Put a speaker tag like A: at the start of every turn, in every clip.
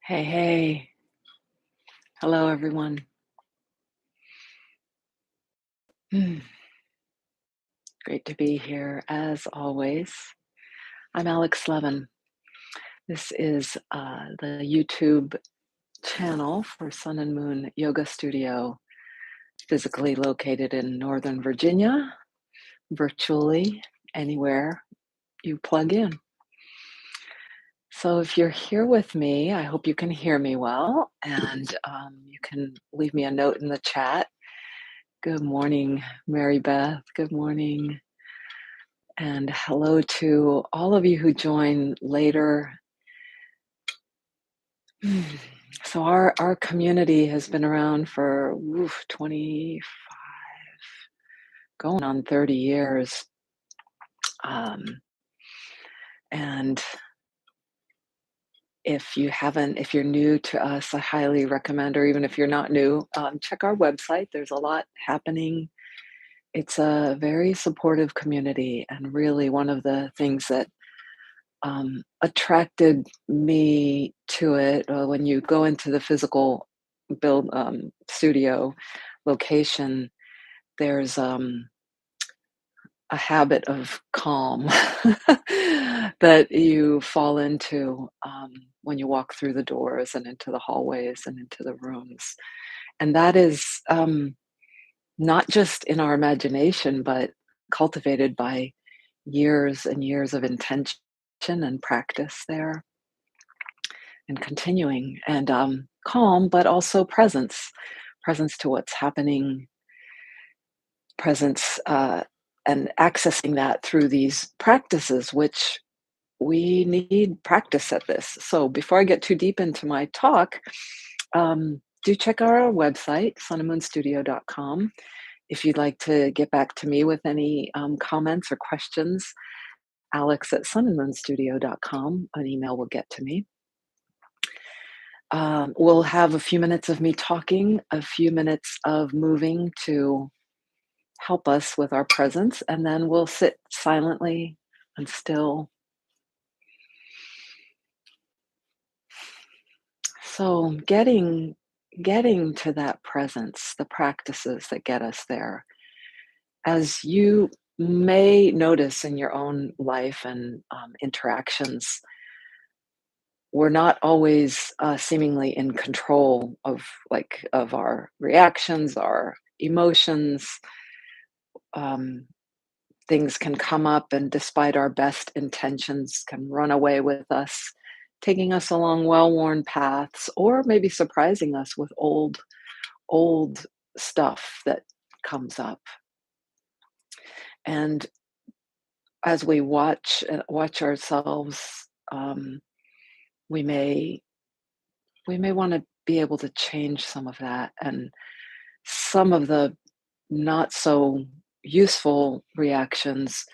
A: Hey, hey. Hello, everyone. Mm, Great to be here as always. I'm aLex. This is the YouTube channel for Sun and Moon Yoga Studio, physically located in Northern Virginia, virtually anywhere you plug in. So if you're here with me, I hope you can hear me well, and you can leave me a note in the chat. Good morning, Mary Beth. Good morning. And hello to all of you who join later. So our community has been around for 25, going on 30 years. And if you're new to us, I highly recommend, or even if you're not new, check our website. There's a lot happening. It's a very supportive community, and really one of the things that attracted me to it. When you go into the physical build studio location, there's a habit of calm that you fall into when you walk through the doors and into the hallways and into the rooms. And that is not just in our imagination, but cultivated by years and years of intention and practice there, and continuing, and calm, but also presence to what's happening, presence, and accessing that through these practices, which we need practice at this. So before I get too deep into my talk, do check out our website, sunandmoonstudio.com. If you'd like to get back to me with any comments or questions, aLex at sunandmoonstudio.com, an email will get to me. We'll have a few minutes of me talking, a few minutes of moving to help us with our presence, and then we'll sit silently and still. So getting to that presence, the practices that get us there, as you may notice in your own life and interactions, we're not always seemingly in control of our reactions, our emotions. um, Things can come up, and despite our best intentions, can run away with us, taking us along well-worn paths, or maybe surprising us with old stuff that comes up. And as we watch ourselves, we may want to be able to change some of that, and some of the not so useful reactions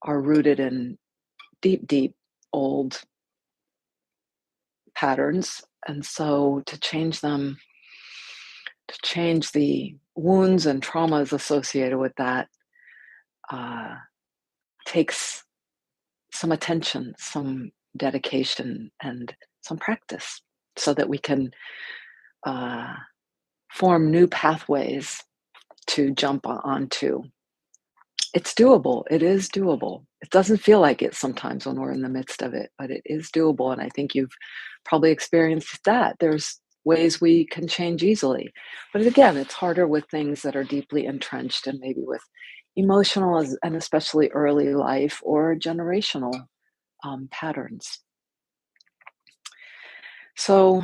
A: are rooted in deep old patterns. And so to change them, to change the wounds and traumas associated with that, uh, takes some attention, some dedication, and some practice, so that we can uh, form new pathways to jump onto. It's doable. It is doable. It doesn't feel like it sometimes when we're in the midst of it, but it is doable. And I think you've probably experienced that. There's ways we can change easily. But again, it's harder with things that are deeply entrenched, and maybe with emotional and especially early life or generational patterns. So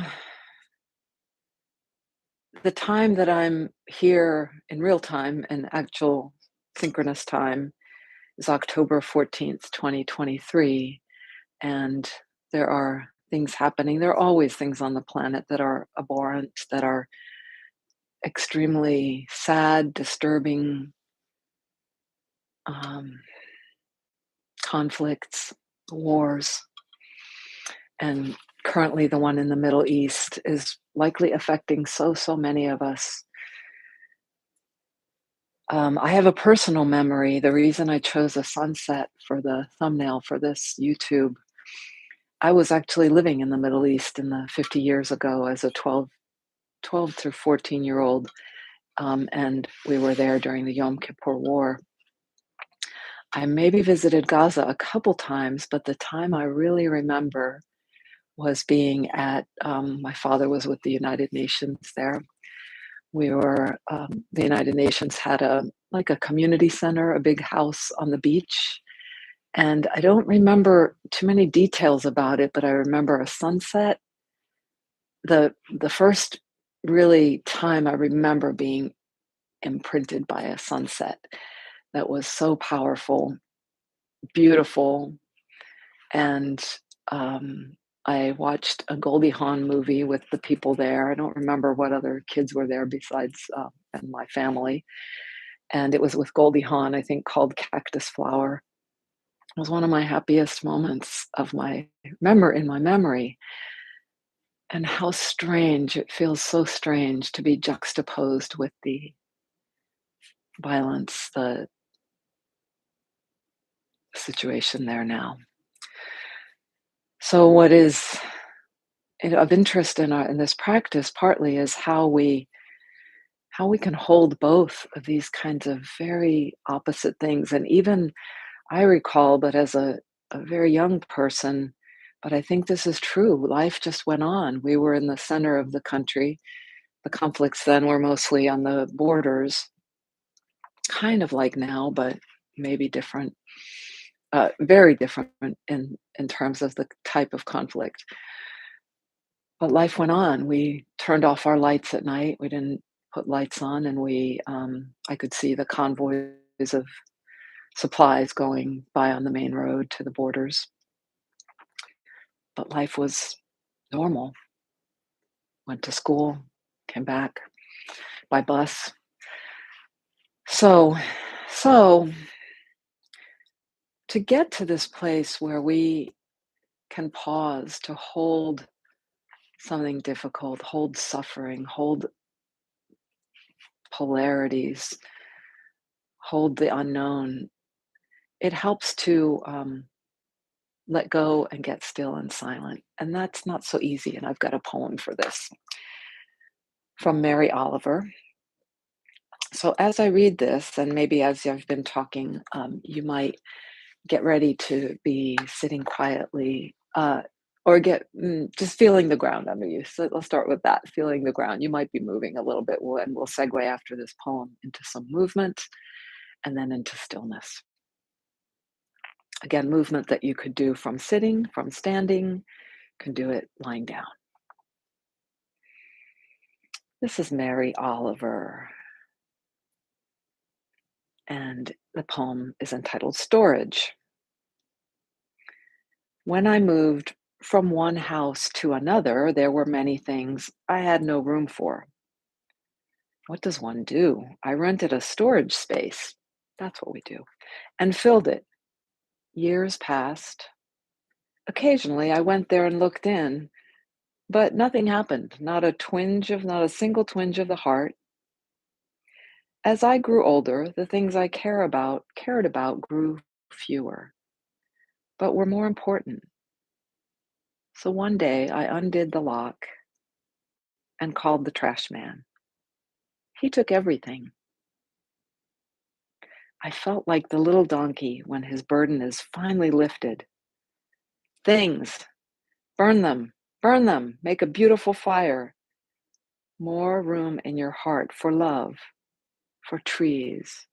A: the time that I'm here in real time, in actual synchronous time, is October 14th, 2023. And there are things happening. There are always things on the planet that are abhorrent, that are extremely sad, disturbing, um, conflicts, wars. And currently, the one in the Middle East is likely affecting so many of us. I have a personal memory. The reason I chose a sunset for the thumbnail for this YouTube I was actually living in the Middle East in the 50 years ago as a 12 to 14-year-old, and we were there during the Yom Kippur War. I maybe visited Gaza a couple times, but the time I really remember was being at, my father was with the United Nations there. We were, the United Nations had like a community center, a big house on the beach. And I don't remember too many details about it, but I remember a sunset. The first really time I remember being imprinted by a sunset that was so powerful, beautiful, and I watched a Goldie Hawn movie with the people there. I don't remember what other kids were there besides and my family, and it was with Goldie Hawn, I think, called Cactus Flower. It was one of my happiest moments of my memory. And how strange, it feels so strange to be juxtaposed with the violence, the situation there now. So what is of interest in this practice partly is how we can hold both of these kinds of very opposite things. And even I recall, but as a very young person, but I think this is true, life just went on. We were in the center of the country. The conflicts then were mostly on the borders, kind of like now, but maybe different, very different in terms of the type of conflict. But life went on. We turned off our lights at night. We didn't put lights on, and I could see the convoys of supplies going by on the main road to the borders. But life was normal. Went to school, came back by bus. So, so to get to this place where we can pause to hold something difficult, hold suffering, hold polarities, hold the unknown, it helps to let go and get still and silent. And that's not so easy. And I've got a poem for this from Mary Oliver. So as I read this, and maybe as I've been talking, you might get ready to be sitting quietly or get just feeling the ground under you. So let's start with that, feeling the ground. You might be moving a little bit, and we'll segue after this poem into some movement and then into stillness. Again, movement that you could do from sitting, from standing, can do it lying down. This is Mary Oliver, and the poem is entitled Storage. When I moved from one house to another, there were many things I had no room for. What does one do? I rented a storage space. That's what we do. And filled it. Years passed. Occasionally, I went there and looked in, but nothing happened. Not a single twinge of the heart. As I grew older, the things I cared about grew fewer, but were more important. So one day I undid the lock and called the trash man. He took everything. I felt like the little donkey when his burden is finally lifted. Things, burn them, make a beautiful fire. More room in your heart for love, for trees,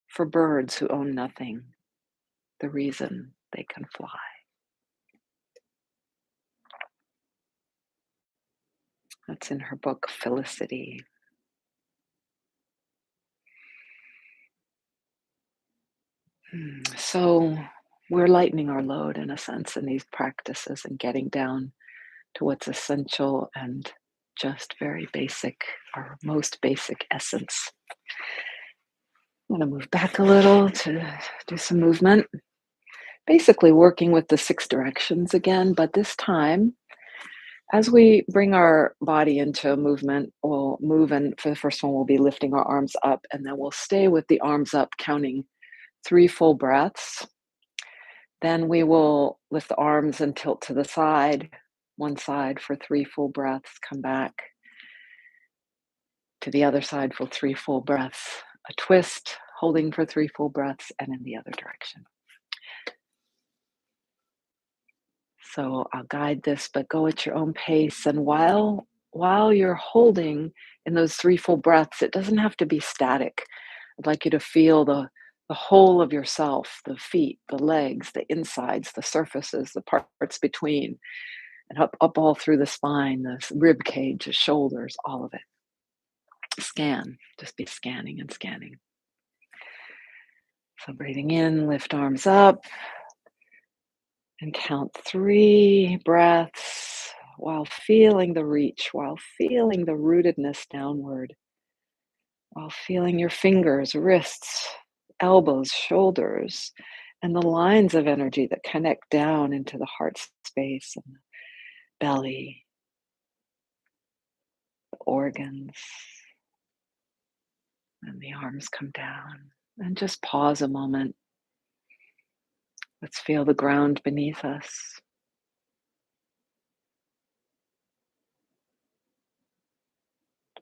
A: for birds who own nothing, the reason they can fly. That's in her book, Felicity. So we're lightening our load in a sense in these practices and getting down to what's essential and just very basic, our most basic essence. I'm going to move back a little to do some movement. Basically working with the 6 directions again, but this time, as we bring our body into movement, we'll move, and for the first one, we'll be lifting our arms up, and then we'll stay with the arms up, counting 3 full breaths. Then we will lift the arms and tilt to the side, one side for 3 full breaths, come back to the other side for 3 full breaths, a twist, holding for 3 full breaths, and in the other direction. So I'll guide this, but go at your own pace. And while you're holding in those 3 full breaths, it doesn't have to be static. I'd like you to feel the whole of yourself, the feet, the legs, the insides, the surfaces, the parts between, and up all through the spine, the rib cage, the shoulders, all of it. Scan, just be scanning and scanning. So breathing in, lift arms up and count 3 breaths while feeling the reach, while feeling the rootedness downward, while feeling your fingers, wrists, elbows, shoulders, and the lines of energy that connect down into the heart space and the belly, the organs, and the arms come down. And just pause a moment. Let's feel the ground beneath us.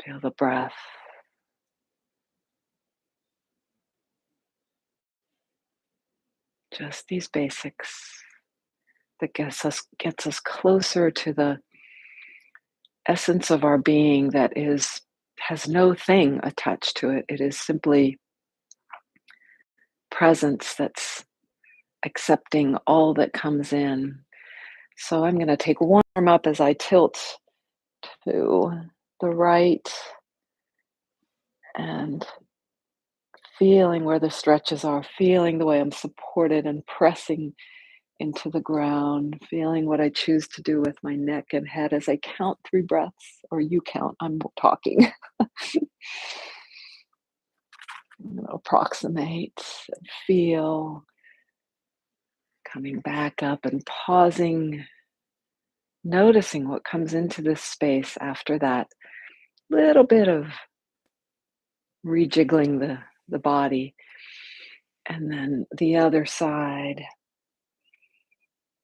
A: Feel the breath. Just these basics that gets us closer to the essence of our being that has no thing attached to it. It is simply presence that's accepting all that comes in. So I'm going to take one arm up as I tilt to the right and feeling where the stretches are, feeling the way I'm supported and pressing into the ground, feeling what I choose to do with my neck and head as I count 3 breaths, or you count, I'm talking. I'm going to approximate and feel, coming back up and pausing, noticing what comes into this space after that little bit of rejiggling the body. And then the other side,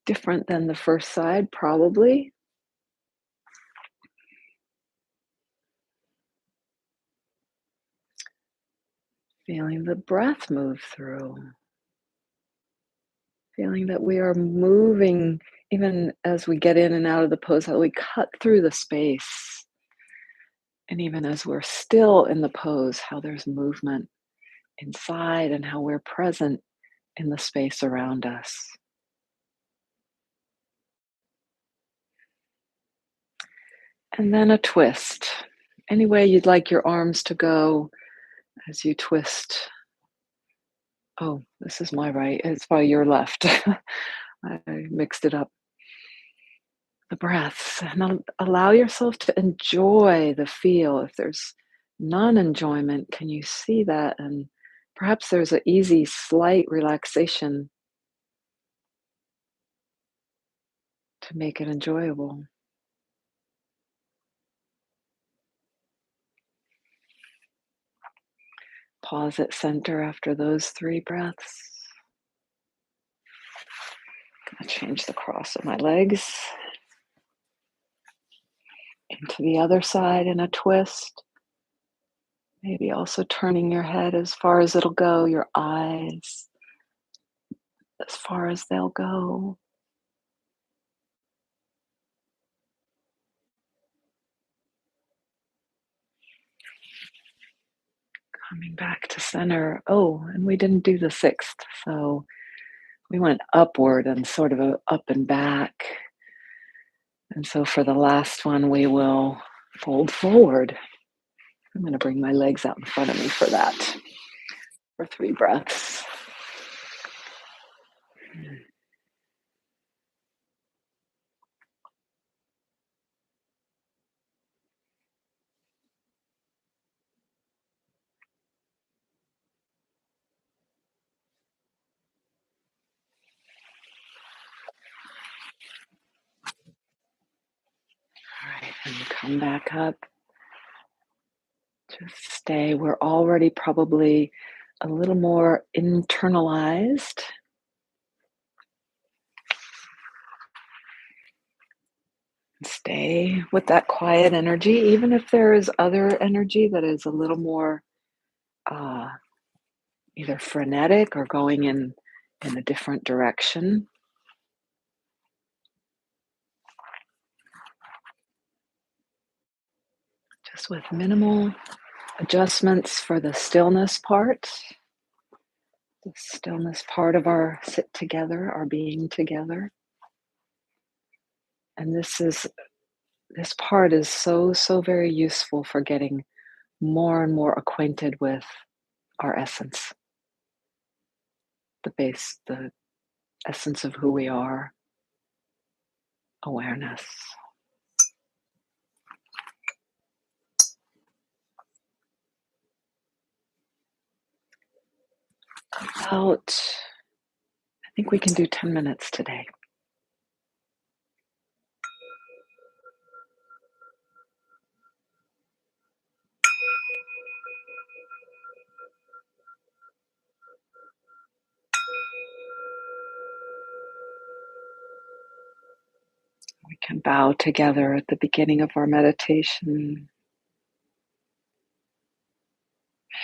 A: different than the first side, probably. Feeling the breath move through. Feeling that we are moving, even as we get in and out of the pose, how we cut through the space. And even as we're still in the pose, how there's movement inside and how we're present in the space around us. And then a twist. Any way you'd like your arms to go as you twist. Oh, this is my right. It's by your left. I mixed it up. The breaths. And allow yourself to enjoy the feel. If there's non-enjoyment, can you see that? And perhaps there's an easy, slight relaxation to make it enjoyable. Pause at center after those 3 breaths. Gonna change the cross of my legs into the other side in a twist. Maybe also turning your head as far as it'll go, your eyes as far as they'll go. Coming back to center. Oh, and we didn't do the 6th, so we went upward and sort of up and back. And so for the last one, we will fold forward. I'm going to bring my legs out in front of me for that, for 3 breaths. All right, and come back up. Just stay. We're already probably a little more internalized. Stay with that quiet energy, even if there is other energy that is a little more uh, either frenetic or going in a different direction. Just with minimal adjustments for the stillness part, the stillness part of our sit together, our being together. And this part is so very useful for getting more and more acquainted with our essence, the essence of who we are, awareness. About, I think we can do 10 minutes today. We can bow together at the beginning of our meditation,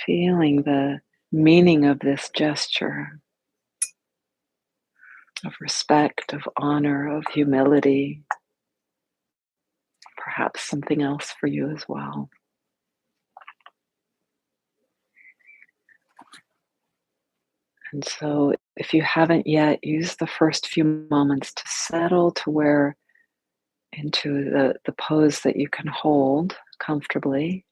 A: feeling the meaning of this gesture of respect, of honor, of humility, perhaps something else for you as well. And so, if you haven't yet, use the first few moments to settle to where into the pose that you can hold comfortably.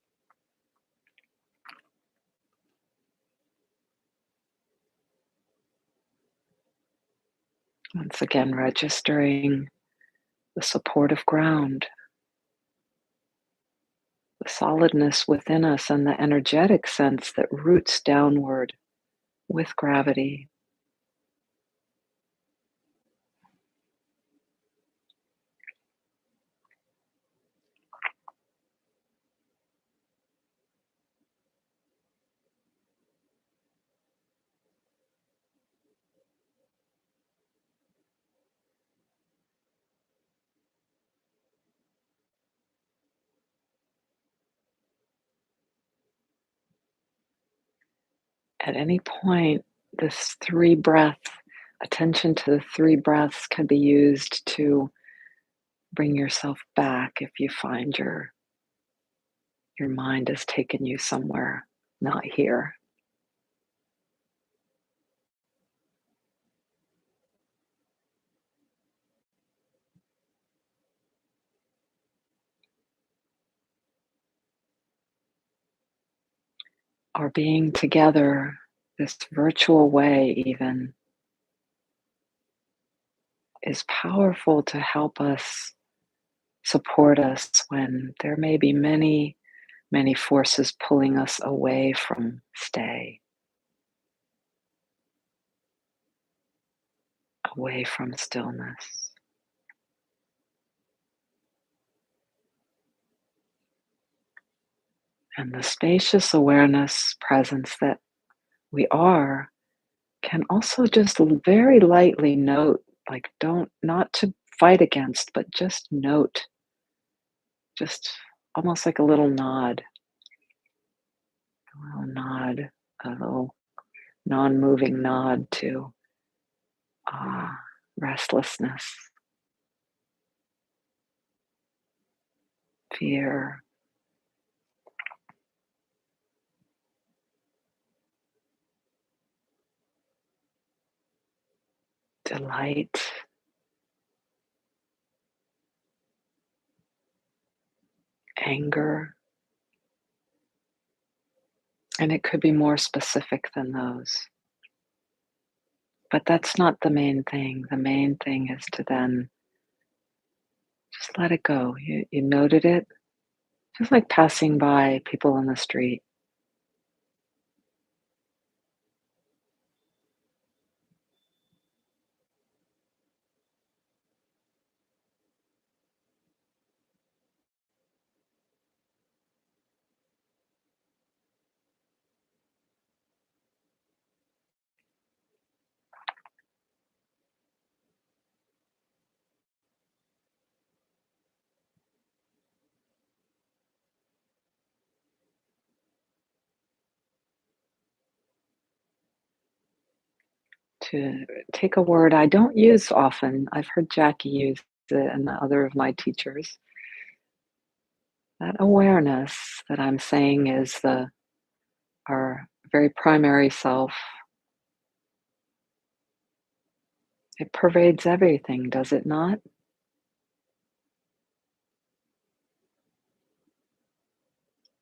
A: Once again, registering the supportive ground, the solidness within us, and the energetic sense that roots downward with gravity. At any point, this three breath, attention to the three breaths can be used to bring yourself back if you find your mind has taken you somewhere not here. Our being together, this virtual way even, is powerful to help us, support us when there may be many forces pulling us away from stay, away from stillness. And the spacious awareness, presence that we are, can also just very lightly note, like don't, not to fight against, but just note, just almost like a little nod, a little non-moving nod to restlessness, fear, delight, anger, and it could be more specific than those. But that's not the main thing. The main thing is to then just let it go. You noted it, just like passing by people on the street. to take a word I don't use often. I've heard Jackie use it and other of my teachers. That awareness that I'm saying is the our very primary self. It pervades everything, does it not?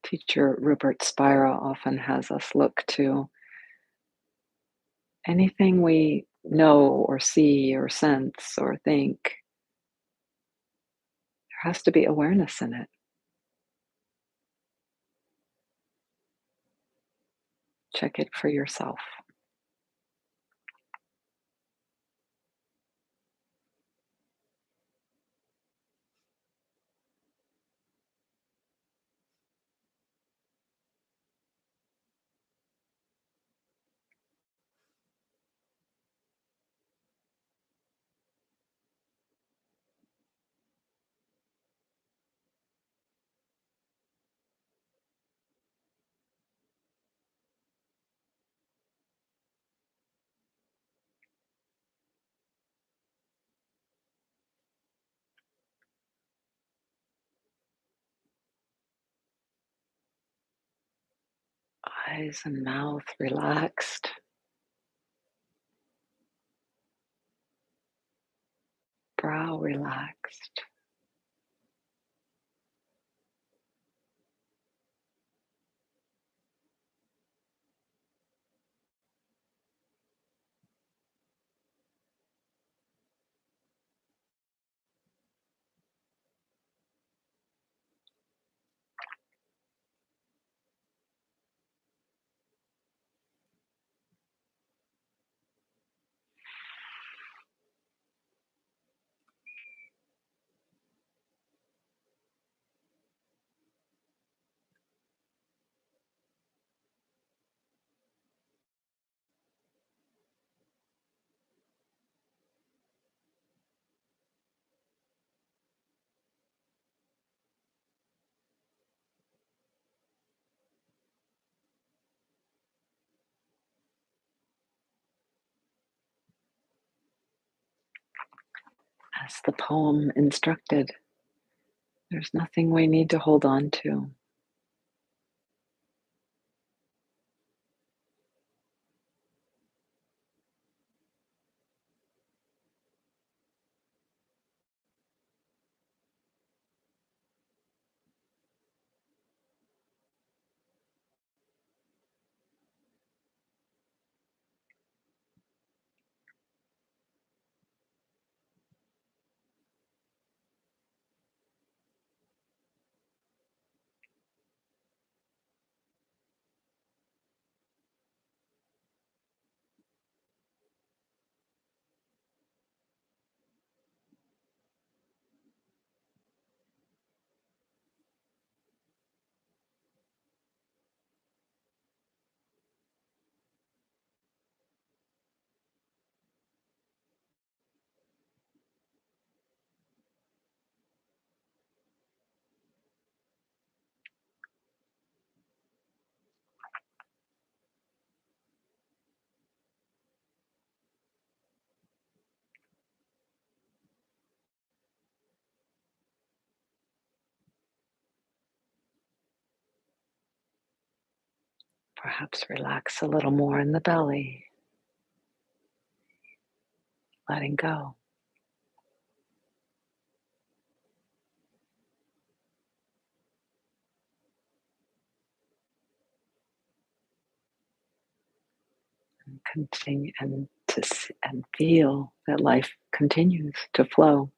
A: Teacher Rupert Spira often has us look to anything we know or see or sense or think. There has to be awareness in it. Check it for yourself. Eyes and mouth relaxed, brow relaxed. As the poem instructed, there's nothing we need to hold on to. Perhaps relax a little more in the belly, letting go. Continue and feel that life continues to flow.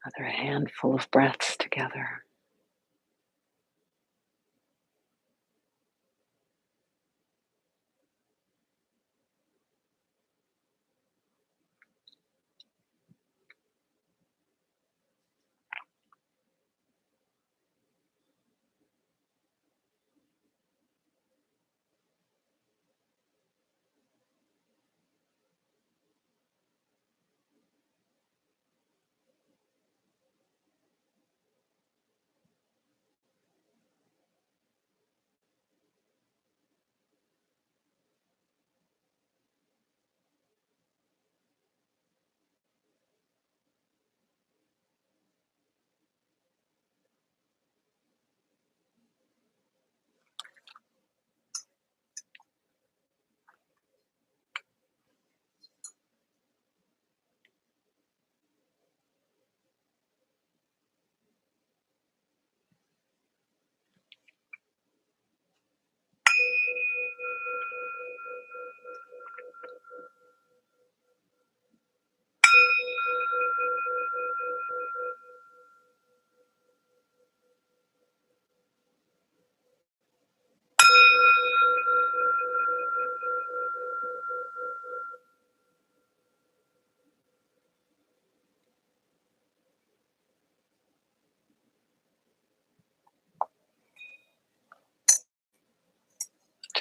A: Another handful of breaths together.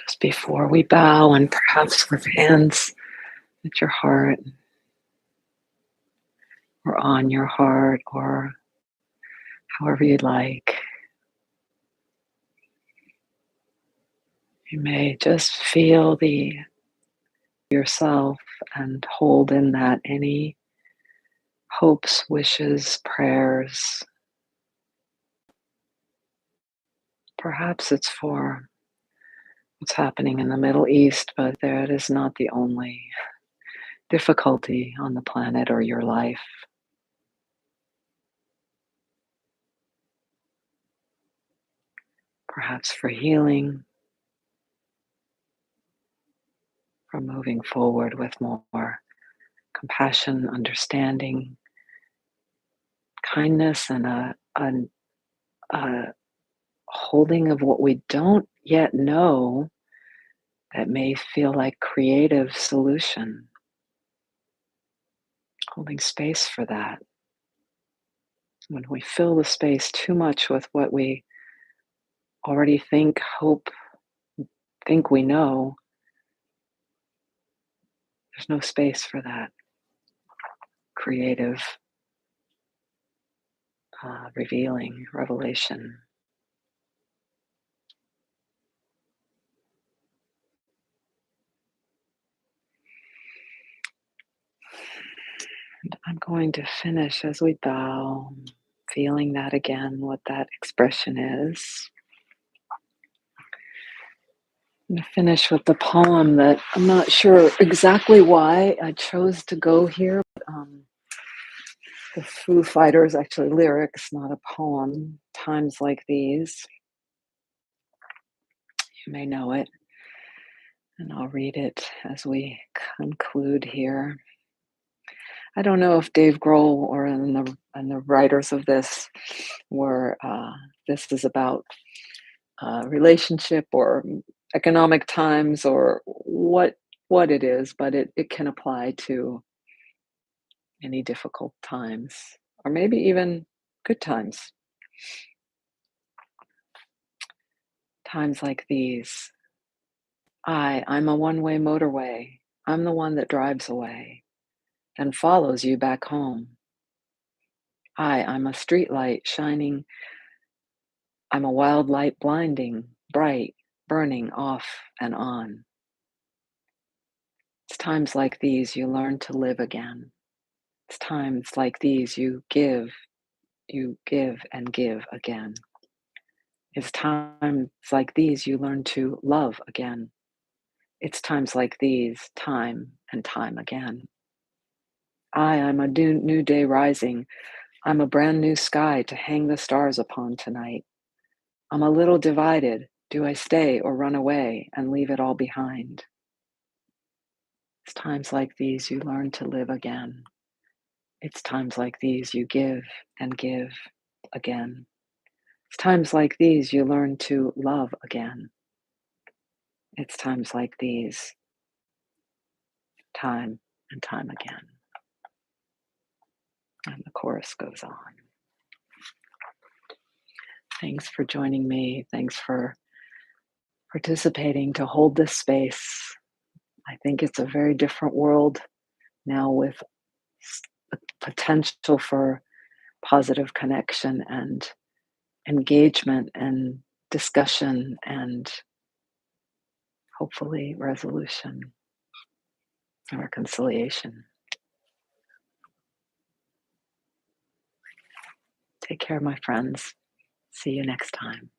A: Just before we bow, and perhaps with hands at your heart or on your heart or however you'd like, you may just feel the yourself and hold in that any hopes, wishes, prayers. Perhaps it's for what's happening in the Middle East, but that is not the only difficulty on the planet or your life. Perhaps for healing, for moving forward with more compassion, understanding, kindness, and a holding of what we don't yet know that may feel like creative solution. Holding space for that. When we fill the space too much with what we already think, hope, think we know, there's no space for that creative, revealing, revelation. And I'm going to finish as we bow, feeling that again, what that expression is. I'm going to finish with the poem that I'm not sure exactly why I chose to go here. The Foo Fighters, actually lyrics, not a poem. Times like these. You may know it, and I'll read it as we conclude here. I don't know if Dave Grohl or the writers of this were. This is about relationship or economic times or what it is, but it can apply to any difficult times or maybe even good times. Times like these. I'm a one-way motorway. I'm the one that drives away, then follows you back home. I'm a street light shining. I'm a wild light blinding, bright, burning off and on. It's times like these you learn to live again. It's times like these you give and give again. It's times like these you learn to love again. It's times like these, time and time again. I'm a new day rising. I'm a brand new sky to hang the stars upon tonight. I'm a little divided. Do I stay or run away and leave it all behind? It's times like these you learn to live again. It's times like these you give and give again. It's times like these you learn to love again. It's times like these, time and time again. And the chorus goes on. Thanks for joining me. Thanks for participating to hold this space. I think it's a very different world now with the potential for positive connection and engagement and discussion and hopefully resolution and reconciliation. Take care, my friends. See you next time.